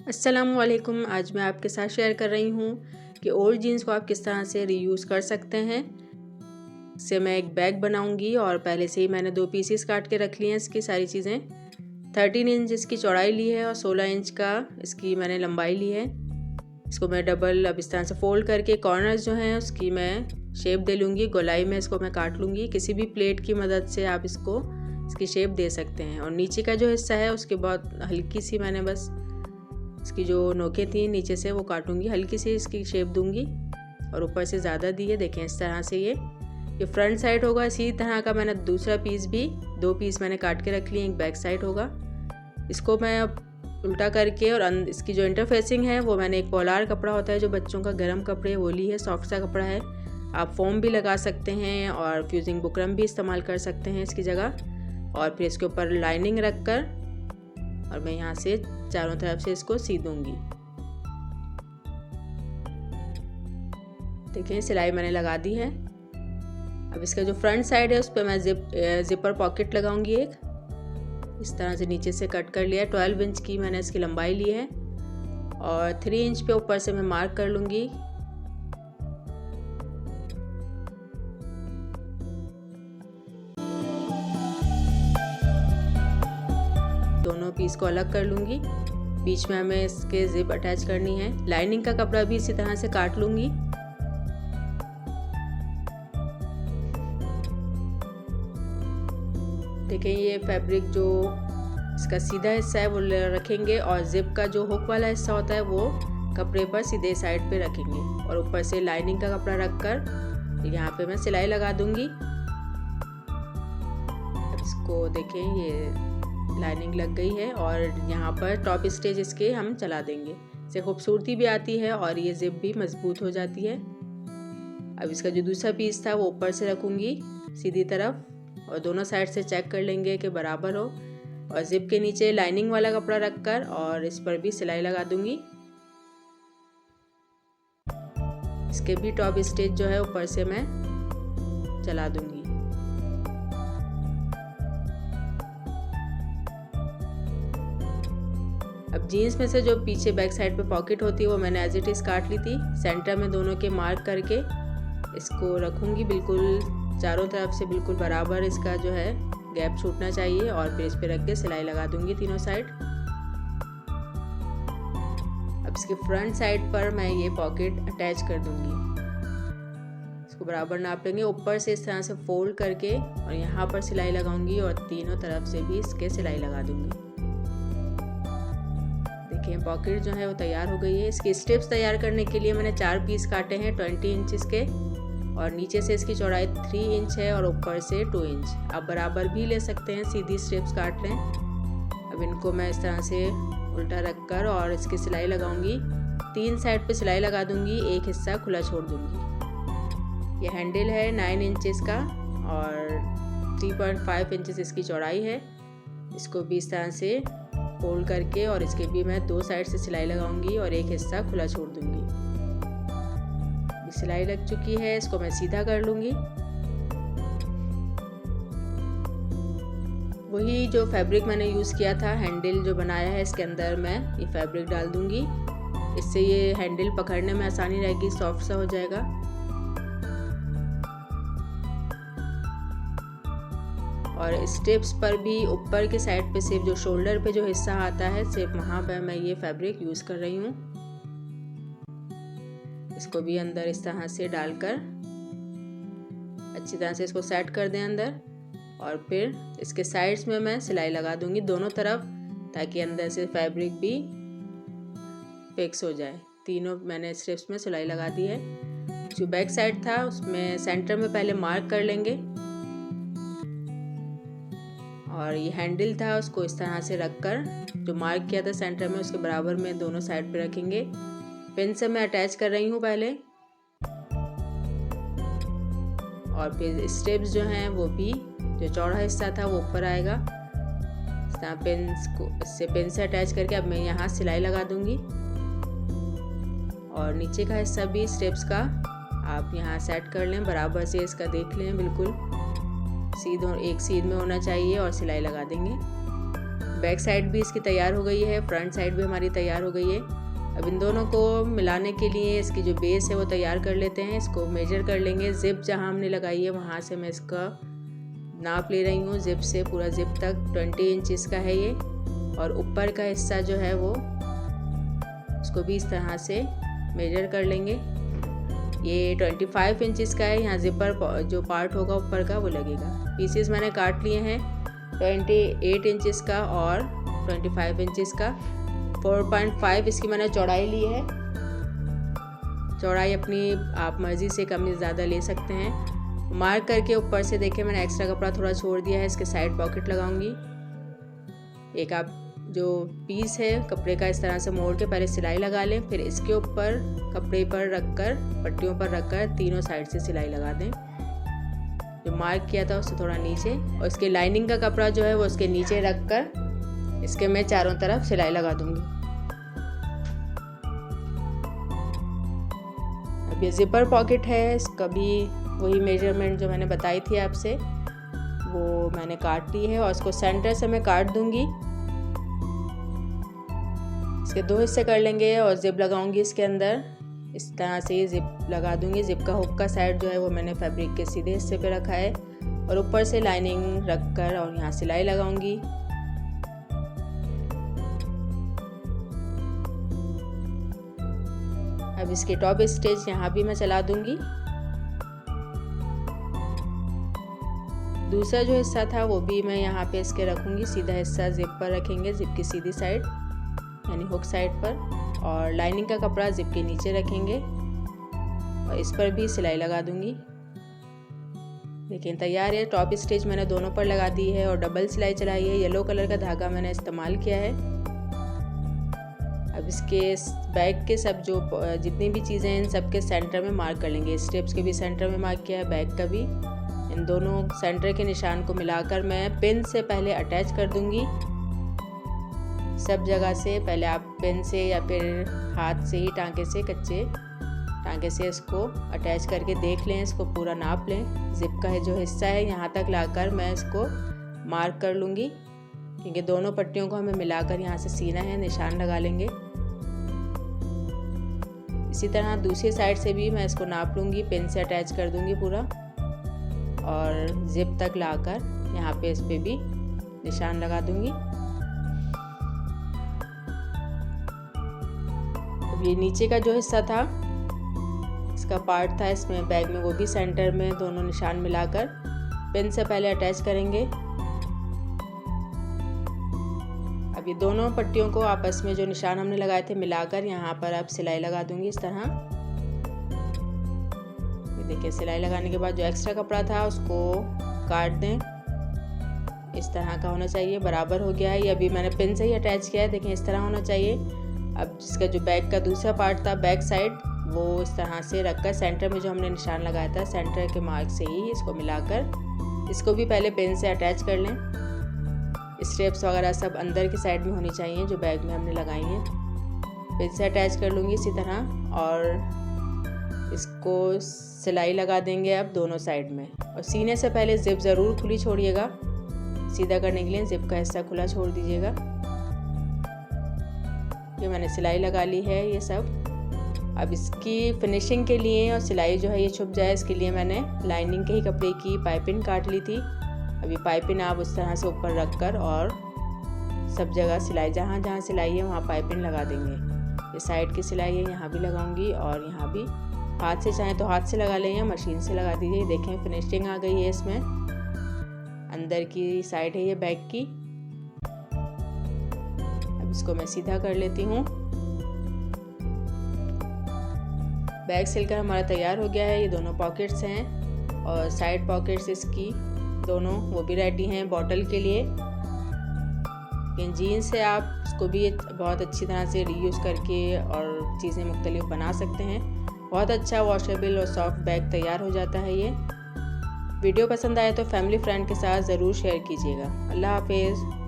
अस्सलामुअलैकुम। आज मैं आपके साथ शेयर कर रही हूँ कि ओल्ड जीन्स को आप किस तरह से रीयूज़ कर सकते हैं। इससे मैं एक बैग बनाऊँगी और पहले से ही मैंने 2 पीसेस काट के रख लिए हैं। इसकी सारी चीज़ें 13 इंच इसकी चौड़ाई ली है और 16 इंच का इसकी मैंने लंबाई ली है। इसको मैं डबल अब इस तरह से फ़ोल्ड करके कॉर्नर्स जो हैं उसकी मैं शेप दे लूँगी। गोलाई में इसको मैं काट लूँगी। किसी भी प्लेट की मदद से आप इसकी शेप दे सकते हैं। और नीचे का जो हिस्सा है उसके बहुत हल्की सी मैंने बस इसकी जो नोकें थी नीचे से वो काटूंगी, हल्की सी इसकी शेप दूंगी और ऊपर से ज़्यादा दी है। देखें इस तरह से ये फ्रंट साइड होगा। इसी तरह का मैंने दूसरा पीस भी 2 पीस मैंने काट के रख लिए। एक बैक साइड होगा। इसको मैं अब उल्टा करके और इसकी जो इंटरफेसिंग है वो मैंने एक पोलार कपड़ा होता है जो बच्चों का गर्म कपड़े वो ली है। सॉफ्ट सा कपड़ा है। आप फोम भी लगा सकते हैं और फ्यूजिंग बुकरम भी इस्तेमाल कर सकते हैं इसकी जगह। और फिर इसके ऊपर लाइनिंग रख कर और मैं यहाँ से चारों तरफ से इसको सी दूंगी। देखिए सिलाई मैंने लगा दी है। अब इसका जो फ्रंट साइड है उस पर मैं जिपर पॉकेट लगाऊंगी। एक इस तरह से नीचे से कट कर लिया है। 12 इंच की मैंने इसकी लंबाई ली है और 3 इंच पे ऊपर से मैं मार्क कर लूँगी। दोनों पीस को अलग कर लूँगी। बीच में हमें इसके जिप अटैच करनी है। लाइनिंग का कपड़ा भी इसी तरह से काट लूँगी। देखिए ये फैब्रिक जो इसका सीधा हिस्सा है वो रखेंगे और जिप का जो हुक वाला हिस्सा होता है वो कपड़े पर सीधे साइड पे रखेंगे और ऊपर से लाइनिंग का कपड़ा रखकर यहाँ पे मैं सिलाई लगा दूँगी। इसको देखें ये लाइनिंग लग गई है और यहाँ पर टॉप स्टिच इसके हम चला देंगे। इससे खूबसूरती भी आती है और ये जिप भी मजबूत हो जाती है। अब इसका जो दूसरा पीस था वो ऊपर से रखूँगी सीधी तरफ और दोनों साइड से चेक कर लेंगे कि बराबर हो। और जिप के नीचे लाइनिंग वाला कपड़ा रखकर और इस पर भी सिलाई लगा दूँगी। इसके भी टॉप स्टिच जो है ऊपर से मैं चला दूँगी। अब जीन्स में से जो पीछे बैक साइड पे पॉकेट होती है वो मैंने एज इट इज़ काट ली थी। सेंटर में दोनों के मार्क करके इसको रखूँगी। बिल्कुल चारों तरफ से बिल्कुल बराबर इसका जो है गैप छूटना चाहिए और फिर इस पे रख के सिलाई लगा दूँगी तीनों साइड। अब इसके फ्रंट साइड पर मैं ये पॉकेट अटैच कर दूँगी। इसको बराबर नाप लेंगे। ऊपर से इस तरह से फोल्ड करके और यहाँ पर सिलाई लगाऊंगी और तीनों तरफ से भी इसके सिलाई लगा दूँगी। पॉकेट जो है वो तैयार हो गई है। इसकी स्ट्रिप्स तैयार करने के लिए मैंने 4 पीस काटे हैं 20 इंचेस के और नीचे से इसकी चौड़ाई 3 इंच है और ऊपर से 2 इंच। आप बराबर भी ले सकते हैं, सीधी स्ट्रिप्स काट लें। अब इनको मैं इस तरह से उल्टा रखकर और इसकी सिलाई लगाऊंगी। 3 साइड पे सिलाई लगा दूंगी, एक हिस्सा खुला छोड़ दूंगी। ये हैंडल है 9 इंचेस का और 3.5 इंचेस इसकी चौड़ाई है। इसको भी इस तरह से फोल्ड करके और इसके भी मैं 2 साइड से सिलाई लगाऊंगी और एक हिस्सा खुला छोड़ दूंगी। सिलाई लग चुकी है, इसको मैं सीधा कर लूंगी। वही जो फैब्रिक मैंने यूज़ किया था, हैंडल जो बनाया है इसके अंदर मैं ये फैब्रिक डाल दूंगी। इससे ये हैंडल पकड़ने में आसानी रहेगी, सॉफ्ट सा हो जाएगा। और स्टेप्स पर भी ऊपर के साइड पे सिर्फ जो शोल्डर पे जो हिस्सा आता है सिर्फ वहाँ पर मैं ये फैब्रिक यूज़ कर रही हूँ। इसको भी अंदर इस तरह से डालकर अच्छी तरह से इसको सेट कर दें अंदर और फिर इसके साइड्स में मैं सिलाई लगा दूंगी दोनों तरफ ताकि अंदर से फैब्रिक भी फिक्स हो जाए। तीनों मैंने स्ट्रिप्स में सिलाई लगा दी है। जो बैक साइड था उसमें सेंटर में पहले मार्क कर लेंगे और ये हैंडल था उसको इस तरह से रखकर जो मार्क किया था सेंटर में उसके बराबर में दोनों साइड पे रखेंगे। पिन से मैं अटैच कर रही हूँ पहले और फिर स्टेप्स जो हैं वो भी जो चौड़ा हिस्सा था वो ऊपर आएगा। इस तरह पिन से अटैच करके अब मैं यहाँ सिलाई लगा दूँगी और नीचे का हिस्सा भी स्टेप्स का आप यहाँ सेट कर लें, बराबर से इसका देख लें, बिल्कुल एक सीध में होना चाहिए और सिलाई लगा देंगे। बैक साइड भी इसकी तैयार हो गई है, फ्रंट साइड भी हमारी तैयार हो गई है। अब इन दोनों को मिलाने के लिए इसकी जो बेस है वो तैयार कर लेते हैं। इसको मेजर कर लेंगे। ज़िप जहाँ हमने लगाई है वहाँ से मैं इसका नाप ले रही हूँ। ज़िप से पूरा ज़िप तक 20 इंचेस का है ये, और ऊपर का हिस्सा जो है वो उसको भी इस तरह से मेजर कर लेंगे। ये 25 इंचेस का है। यहाँ ज़िपर जो पार्ट होगा ऊपर का वो लगेगा। पीसेस मैंने काट लिए हैं 28 इंचेस का और 25 इंचेस का। 4.5 इसकी मैंने चौड़ाई ली है। चौड़ाई अपनी आप मर्ज़ी से कम या ज़्यादा ले सकते हैं। मार्क करके ऊपर से देखिए मैंने एक्स्ट्रा कपड़ा थोड़ा छोड़ दिया है। इसके साइड पॉकेट लगाऊंगी। एक आप जो पीस है कपड़े का इस तरह से मोड़ के पहले सिलाई लगा लें, फिर इसके ऊपर कपड़े पर रखकर, पट्टियों पर रखकर तीनों साइड से सिलाई लगा दें। जो मार्क किया था उससे थोड़ा नीचे, और इसके लाइनिंग का कपड़ा जो है वो उसके नीचे रखकर इसके मैं चारों तरफ सिलाई लगा दूंगी। अब ये ज़िपर पॉकेट है, इसका भी वही मेजरमेंट जो मैंने बताई थी आपसे वो मैंने काट ली है, और इसको सेंटर से मैं काट दूंगी। इसके 2 हिस्से कर लेंगे और ज़िप लगाऊंगी इसके अंदर। इस तरह से ज़िप लगा दूंगी। ज़िप का हुक का साइड जो है वो मैंने फैब्रिक के सीधे हिस्से पे रखा है, और ऊपर से लाइनिंग रखकर और यहाँ सिलाई लगाऊंगी। अब इसके टॉप स्टिच यहाँ भी मैं चला दूंगी। दूसरा जो हिस्सा था वो भी मैं यहाँ पे इसके रखूँगी। सीधा हिस्सा ज़िप पर रखेंगे, ज़िप की सीधी साइड यानी हुक साइड पर, और लाइनिंग का कपड़ा ज़िप के नीचे रखेंगे और इस पर भी सिलाई लगा दूँगी। लेकिन तैयार है। टॉप स्टिच मैंने दोनों पर लगा दी है और डबल सिलाई चलाई है। येलो कलर का धागा मैंने इस्तेमाल किया है। अब इसके बैक के सब जो जितनी भी चीज़ें हैं इन सब के सेंटर में मार्क कर लेंगे। स्ट्रिप्स के भी सेंटर में मार्क किया है, बैक का भी। इन दोनों सेंटर के निशान को मिलाकर मैं पिन से पहले अटैच कर दूंगी। सब जगह से पहले आप पिन से या फिर हाथ से ही टांके से, कच्चे टांके से इसको अटैच करके देख लें, इसको पूरा नाप लें। ज़िप का जो हिस्सा है यहाँ तक लाकर मैं इसको मार्क कर लूँगी, क्योंकि दोनों पट्टियों को हमें मिलाकर यहाँ से सीना है, निशान लगा लेंगे। इसी तरह दूसरी साइड से भी मैं इसको नाप लूँगी, पिन से अटैच कर दूँगी पूरा, और ज़िप तक लाकर यहाँ पे इस पे भी निशान लगा दूँगी। अब ये नीचे का जो हिस्सा था, इसका पार्ट था, इसमें बैग में वो भी सेंटर में दोनों निशान मिलाकर पिन से पहले अटैच करेंगे। अब ये दोनों पट्टियों को आपस में जो निशान हमने लगाए थे मिलाकर यहाँ पर अब सिलाई लगा दूंगी इस तरह। ये देखिए सिलाई लगाने के बाद जो एक्स्ट्रा कपड़ा था उसको काट दें। इस तरह का होना चाहिए, बराबर हो गया है। ये अभी मैंने पिन से ही अटैच किया है, देखें इस तरह होना चाहिए। अब जिसका जो बैक का दूसरा पार्ट था, बैक साइड, वो इस तरह से रखकर सेंटर में जो हमने निशान लगाया था, सेंटर के मार्क से ही इसको मिलाकर इसको भी पहले पिन से अटैच कर लें। स्ट्रिप्स वगैरह सब अंदर की साइड में होनी चाहिए जो बैग में हमने लगाई हैं। पिन से अटैच कर लूँगी इसी तरह, और इसको सिलाई लगा देंगे अब दोनों साइड में। और सीने से पहले ज़िप ज़रूर खुली छोड़िएगा, सीधा करने के लिए ज़िप का हिस्सा खुला छोड़ दीजिएगा। ये मैंने सिलाई लगा ली है ये सब। अब इसकी फिनिशिंग के लिए और सिलाई जो है ये छुप जाए, इसके लिए मैंने लाइनिंग के ही कपड़े की पाइपिंग काट ली थी। अभी पाइपिंग आप उस तरह से ऊपर रखकर और सब जगह सिलाई, जहाँ जहाँ सिलाई है वहाँ पाइपिंग लगा देंगे। ये साइड की सिलाई है, यहाँ भी लगाऊंगी, और यहाँ भी हाथ से चाहें तो हाथ से लगा लें या मशीन से लगा दीजिए। देखें फिनिशिंग आ गई है इसमें। अंदर की साइड है ये बैग की। अब इसको मैं सीधा कर लेती हूँ। बैग सिलकर हमारा तैयार हो गया है। ये दोनों पॉकेट्स हैं और साइड पॉकेट्स इसकी दोनों वो भी रेडी हैं बॉटल के लिए। लेकिन जीन्स से आप इसको भी बहुत अच्छी तरह से रीयूज़ करके और चीज़ें मुख्तलिफ बना सकते हैं। बहुत अच्छा वॉशेबल और सॉफ्ट बैग तैयार हो जाता है ये। वीडियो पसंद आए तो फैमिली फ्रेंड के साथ ज़रूर शेयर कीजिएगा। अल्लाह हाफिज़।